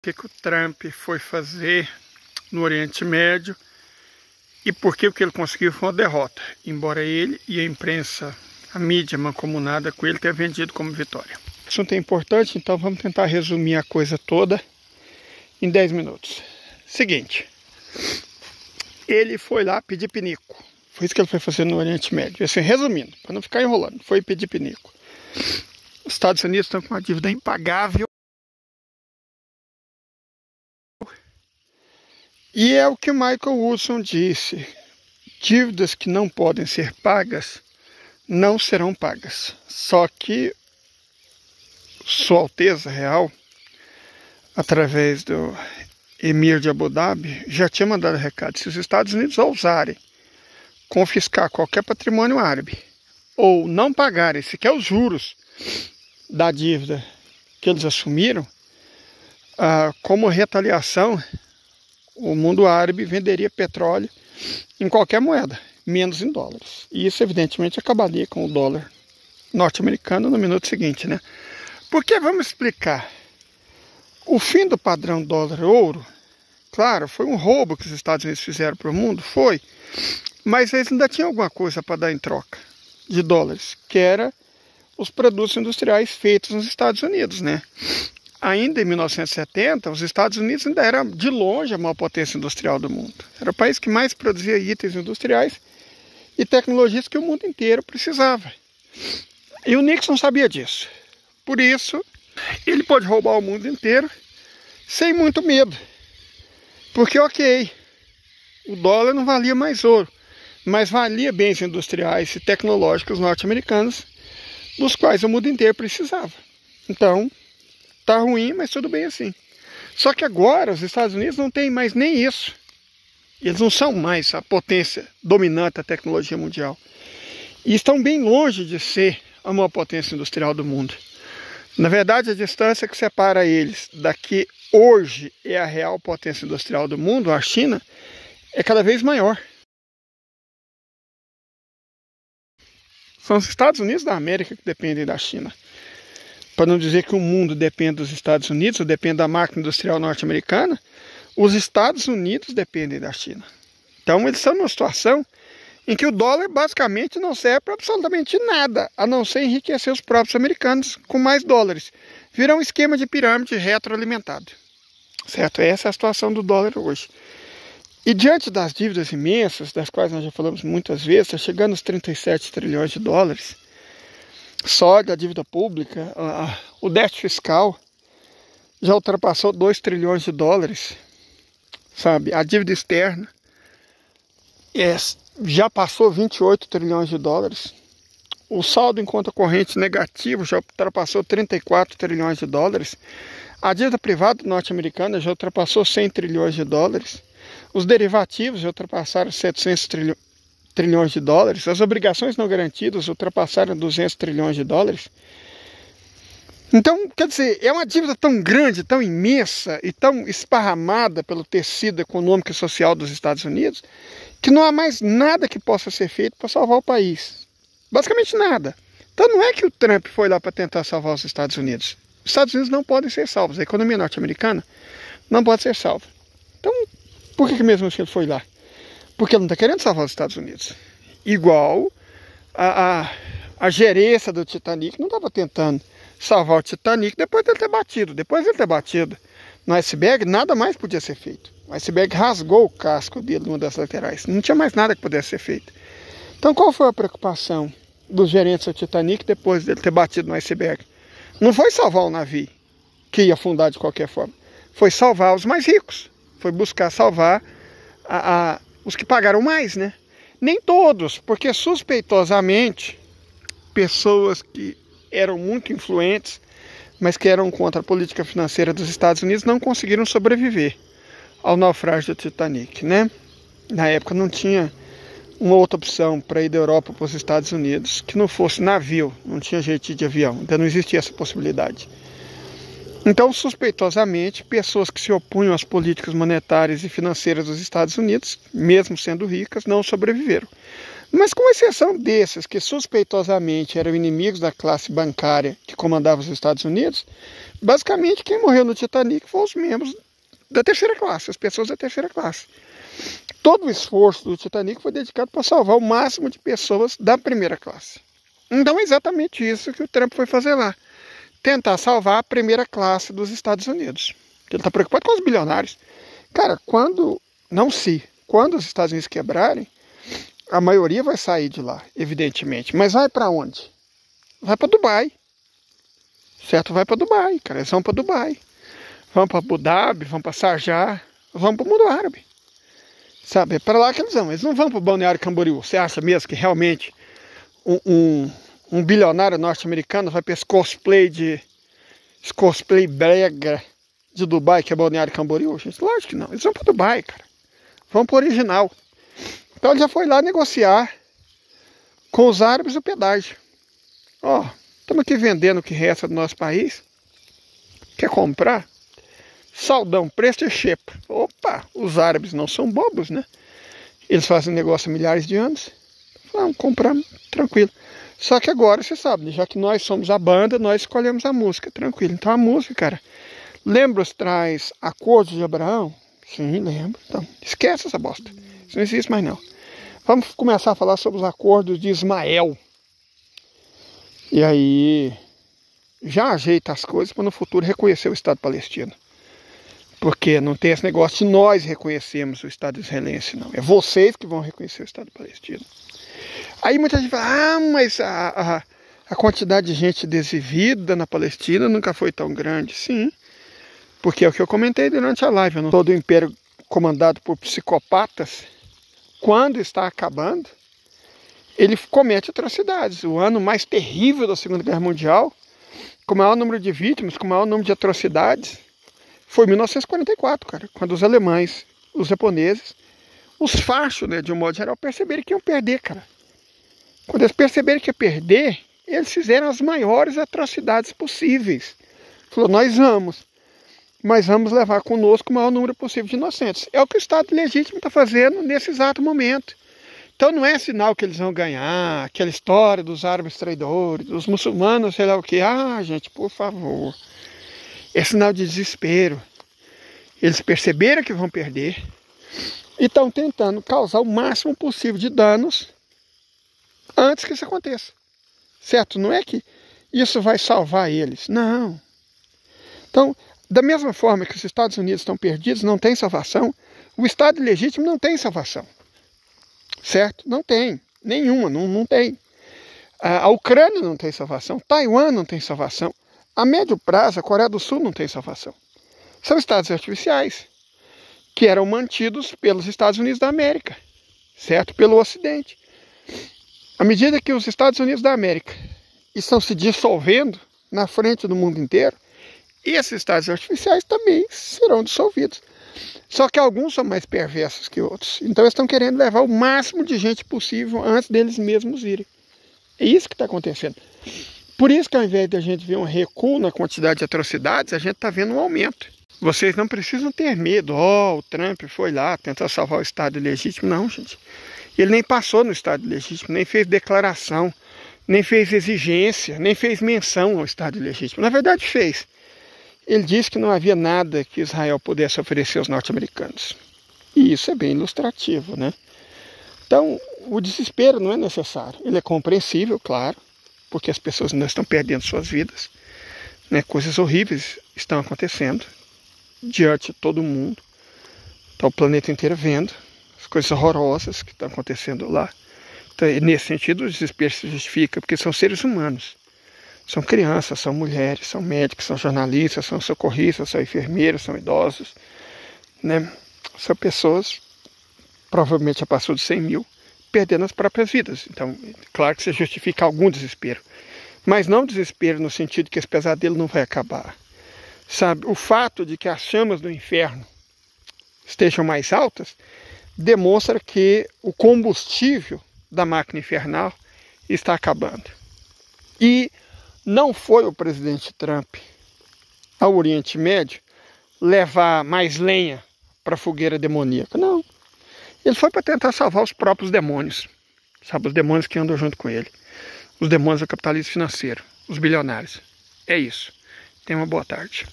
que o Trump foi fazer no Oriente Médio e por que o que ele conseguiu foi uma derrota, embora ele e a imprensa, a mídia mancomunada com ele tenha vendido como vitória. O assunto é importante, então vamos tentar resumir a coisa toda em 10 minutos. Seguinte, ele foi lá pedir pinico, foi isso que ele foi fazer no Oriente Médio. Assim, resumindo, para não ficar enrolando, foi pedir pinico. Os Estados Unidos estão com uma dívida impagável. E é o que Michael Woodson disse: dívidas que não podem ser pagas não serão pagas. Só que Sua Alteza Real, através do Emir de Abu Dhabi, já tinha mandado recado: se os Estados Unidos ousarem confiscar qualquer patrimônio árabe ou não pagarem sequer os juros da dívida que eles assumiram, como retaliação, o mundo árabe venderia petróleo em qualquer moeda, menos em dólares. E isso, evidentemente, acabaria com o dólar norte-americano no minuto seguinte, né? Porque, vamos explicar, o fim do padrão dólar-ouro, claro, foi um roubo que os Estados Unidos fizeram para o mundo, foi, mas eles ainda tinham alguma coisa para dar em troca de dólares, que era os produtos industriais feitos nos Estados Unidos, né? Ainda em 1970, os Estados Unidos ainda era de longe a maior potência industrial do mundo. Era o país que mais produzia itens industriais e tecnologias que o mundo inteiro precisava. E o Nixon sabia disso. Por isso, ele pôde roubar o mundo inteiro sem muito medo. Porque, ok, o dólar não valia mais ouro, mas valia bens industriais e tecnológicos norte-americanos, dos quais o mundo inteiro precisava. Então, tá ruim, mas tudo bem assim. Só que agora os Estados Unidos não têm mais nem isso. Eles não são mais a potência dominante da tecnologia mundial. E estão bem longe de ser a maior potência industrial do mundo. Na verdade, a distância que separa eles da que hoje é a real potência industrial do mundo, a China, é cada vez maior. São os Estados Unidos da América que dependem da China. Para não dizer que o mundo depende dos Estados Unidos, ou depende da máquina industrial norte-americana, os Estados Unidos dependem da China. Então eles estão numa situação em que o dólar basicamente não serve para absolutamente nada, a não ser enriquecer os próprios americanos com mais dólares. Vira um esquema de pirâmide retroalimentado. Certo? Essa é a situação do dólar hoje. E diante das dívidas imensas, das quais nós já falamos muitas vezes, está chegando aos 37 trilhões de dólares, só da dívida pública, o déficit fiscal já ultrapassou 2 trilhões de dólares, sabe? A dívida externa já passou 28 trilhões de dólares. O saldo em conta corrente negativo já ultrapassou 34 trilhões de dólares. A dívida privada norte-americana já ultrapassou 100 trilhões de dólares. Os derivativos já ultrapassaram 700 trilhões de dólares, as obrigações não garantidas ultrapassaram 200 trilhões de dólares. Então, quer dizer, é uma dívida tão grande, tão imensa e tão esparramada pelo tecido econômico e social dos Estados Unidos, que não há mais nada que possa ser feito para salvar o país. Basicamente nada. Então não é que o Trump foi lá para tentar salvar os Estados Unidos. Os Estados Unidos não podem ser salvos. A economia norte-americana não pode ser salva. Então, por que mesmo assim ele foi lá? Porque ele não está querendo salvar os Estados Unidos. Igual a gerência do Titanic não estava tentando salvar o Titanic depois dele ter batido. Depois dele ter batido no iceberg, nada mais podia ser feito. O iceberg rasgou o casco dele numa das laterais. Não tinha mais nada que pudesse ser feito. Então qual foi a preocupação dos gerentes do Titanic depois dele ter batido no iceberg? Não foi salvar o navio, que ia afundar de qualquer forma. Foi salvar os mais ricos. Foi buscar salvar os que pagaram mais, né? Nem todos, porque suspeitosamente pessoas que eram muito influentes, mas que eram contra a política financeira dos Estados Unidos, não conseguiram sobreviver ao naufrágio do Titanic, né? Na época não tinha uma outra opção para ir da Europa para os Estados Unidos que não fosse navio, não tinha jeito de avião, ainda não existia essa possibilidade. Então, suspeitosamente, pessoas que se opunham às políticas monetárias e financeiras dos Estados Unidos, mesmo sendo ricas, não sobreviveram. Mas com exceção desses que suspeitosamente eram inimigos da classe bancária que comandava os Estados Unidos, basicamente quem morreu no Titanic foram os membros da terceira classe, as pessoas da terceira classe. Todo o esforço do Titanic foi dedicado para salvar o máximo de pessoas da primeira classe. Então é exatamente isso que o Trump foi fazer lá. Tentar salvar a primeira classe dos Estados Unidos. Ele está preocupado com os bilionários. Cara, quando os Estados Unidos quebrarem, a maioria vai sair de lá, evidentemente. Mas vai para onde? Vai para Dubai. Certo? Vai para Dubai, cara. Eles vão para Dubai. Vão para Abu Dhabi, vão para Sharjah, vão para o mundo árabe. Sabe? É para lá que eles vão. Eles não vão para o Balneário Camboriú. Você acha mesmo que realmente um bilionário norte-americano vai para esse cosplay brega de Dubai, que é Balneário Camboriú? Gente, lógico que não. Eles vão para Dubai, cara. Vão para o original. Então ele já foi lá negociar com os árabes o pedágio. Ó, estamos aqui vendendo o que resta do nosso país. Quer comprar? Saldão, preço e xepa. Opa, os árabes não são bobos, né? Eles fazem negócio há milhares de anos. Vamos comprar tranquilo. Só que agora, você sabe, já que nós somos a banda, nós escolhemos a música, tranquilo. Então a música, cara, lembra os traz Acordos de Abraão? Sim, lembro. Então, esquece essa bosta. Isso não existe mais não. Vamos começar a falar sobre os acordos de Ismael. E aí, já ajeita as coisas para no futuro reconhecer o Estado palestino. Porque não tem esse negócio de nós reconhecermos o Estado israelense, não. É vocês que vão reconhecer o Estado palestino. Aí muita gente fala, mas a quantidade de gente desvivida na Palestina nunca foi tão grande. Sim, porque é o que eu comentei durante a live. Todo o império comandado por psicopatas, quando está acabando, ele comete atrocidades. O ano mais terrível da Segunda Guerra Mundial, com o maior número de vítimas, com o maior número de atrocidades, foi 1944, cara, quando os alemães, os japoneses, os fachos, né, de um modo geral, perceberam que iam perder, cara. Quando eles perceberam que ia perder, eles fizeram as maiores atrocidades possíveis. Falou, mas vamos levar conosco o maior número possível de inocentes. É o que o Estado legítimo está fazendo nesse exato momento. Então não é sinal que eles vão ganhar, aquela história dos árabes traidores, dos muçulmanos, sei lá o que. Ah, gente, por favor. É sinal de desespero. Eles perceberam que vão perder e estão tentando causar o máximo possível de danos antes que isso aconteça. Certo? Não é que isso vai salvar eles. Não. Então, da mesma forma que os Estados Unidos estão perdidos, não tem salvação, o Estado legítimo não tem salvação. Certo? Não tem. Nenhuma, não tem. A Ucrânia não tem salvação, Taiwan não tem salvação. A médio prazo, a Coreia do Sul não tem salvação. São estados artificiais que eram mantidos pelos Estados Unidos da América, certo? Pelo Ocidente. À medida que os Estados Unidos da América estão se dissolvendo na frente do mundo inteiro, esses estados artificiais também serão dissolvidos. Só que alguns são mais perversos que outros. Então eles estão querendo levar o máximo de gente possível antes deles mesmos irem. É isso que está acontecendo. Por isso que ao invés de a gente ver um recuo na quantidade de atrocidades, a gente está vendo um aumento. Vocês não precisam ter medo. O Trump foi lá tentar salvar o Estado legítimo. Não, gente. Ele nem passou no Estado legítimo, nem fez declaração, nem fez exigência, nem fez menção ao Estado legítimo. Na verdade fez. Ele disse que não havia nada que Israel pudesse oferecer aos norte-americanos. E isso é bem ilustrativo, né? Então, o desespero não é necessário. Ele é compreensível, claro, porque as pessoas ainda estão perdendo suas vidas, né? Coisas horríveis estão acontecendo diante de todo mundo. Está o planeta inteiro vendo as coisas horrorosas que estão acontecendo lá. Então, nesse sentido, o desespero se justifica, porque são seres humanos. São crianças, são mulheres, são médicos, são jornalistas, são socorristas, são enfermeiros, são idosos, né? São pessoas, provavelmente já passou de 100 mil, perdendo as próprias vidas. Então, claro que você justifica algum desespero, mas não desespero no sentido que esse pesadelo não vai acabar. Sabe, o fato de que as chamas do inferno estejam mais altas demonstra que o combustível da máquina infernal está acabando. E não foi o presidente Trump ao Oriente Médio levar mais lenha para a fogueira demoníaca, não. Ele foi para tentar salvar os próprios demônios. Sabe, os demônios que andam junto com ele. Os demônios do capitalismo financeiro. Os bilionários. É isso. Tenha uma boa tarde.